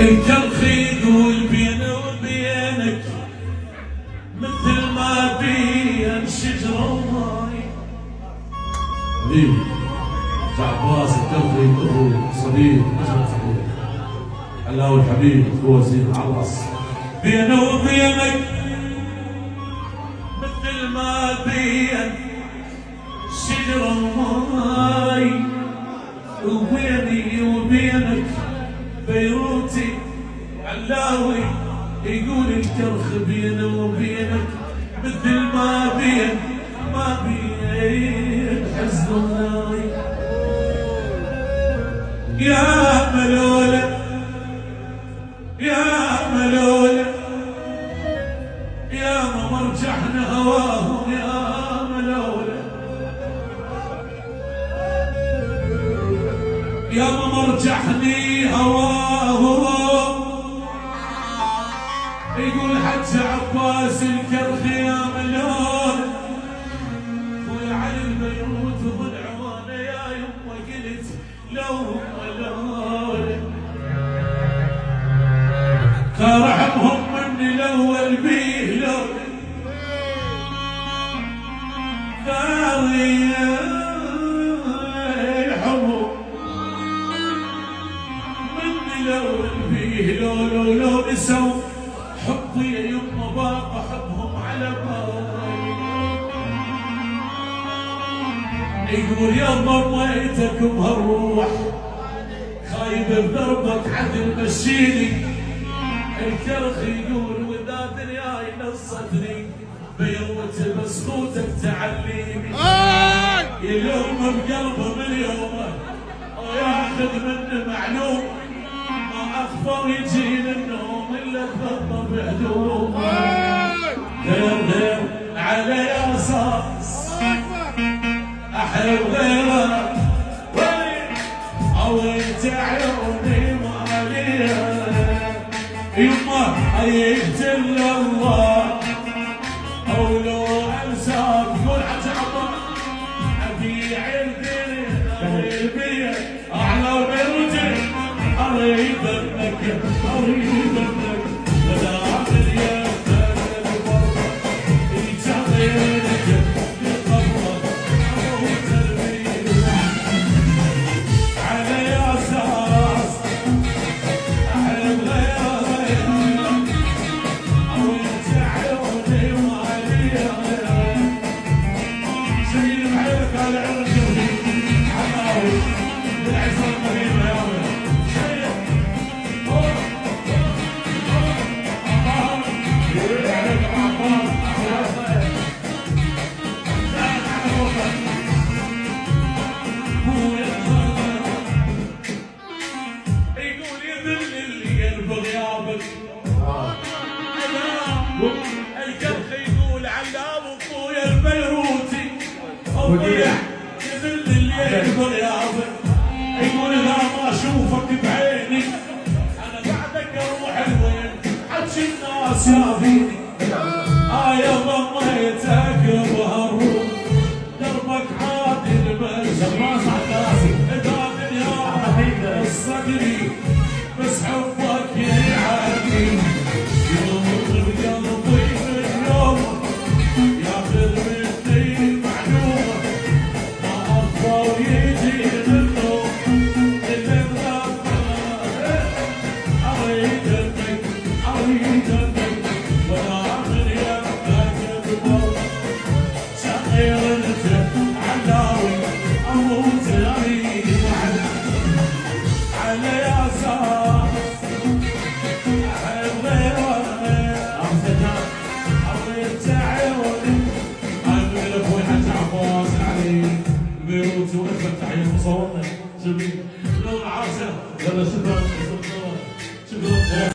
الكرخ يقول بيني وبينك مثل ما بين شجرة وماي. حبيبي عباس الكرخ يقول صديق الله الحبيب هو زين عباس. بيني وبينك مثل ما بين شجرة وماي، وبيني وبينك بيروتي علاوي. يقول الكرخ بيني وبينك مثل ما بين حزن وناي. يا ملولة يا ملولة يا ما مرجحنا هواهم يا ملولة، يا ما مرجحني هواهم. يقول حج عباس الكرخ يا ملولة وعلى البيروت وضلعوانه يا يما قلت لو ملولة كرحمهم مني الاول بيه لو ثاري الحمو مني الاول بيه لو نسوا حبي يا يما باقى حبهم على بالي. يقول يا ضميتك بهالروح خايب بدربك عدل مشيني. الكرخ يقول وذا دنياي نصتني بيوت بسكوتك تعليني. يلوم بقلبه من يومه وياخذ منه معلوم ما اخبر يجيني النوم الا تغطى بهدومه. غير على اساس احب غيره او انت عيوني ماليه. يما يقتل الله او لو انساك قول عجبه ابيع الدنيا اعلى بيوتي اريد منك ولا اعمل يا الكرخ يقول علاو اخويا البيروتي وضيع يذل الليل برياضك. يقول لا ما اشوفك بعيني انا بعدك اروح الوين حج الناس ياذيني. يا ضميتك بهالروح دربك عادل بس دادن يا الصدري بس حبك يعاديني. بيروت وقفت تحية مصورنا جميل لو العاشر يلا شكرا.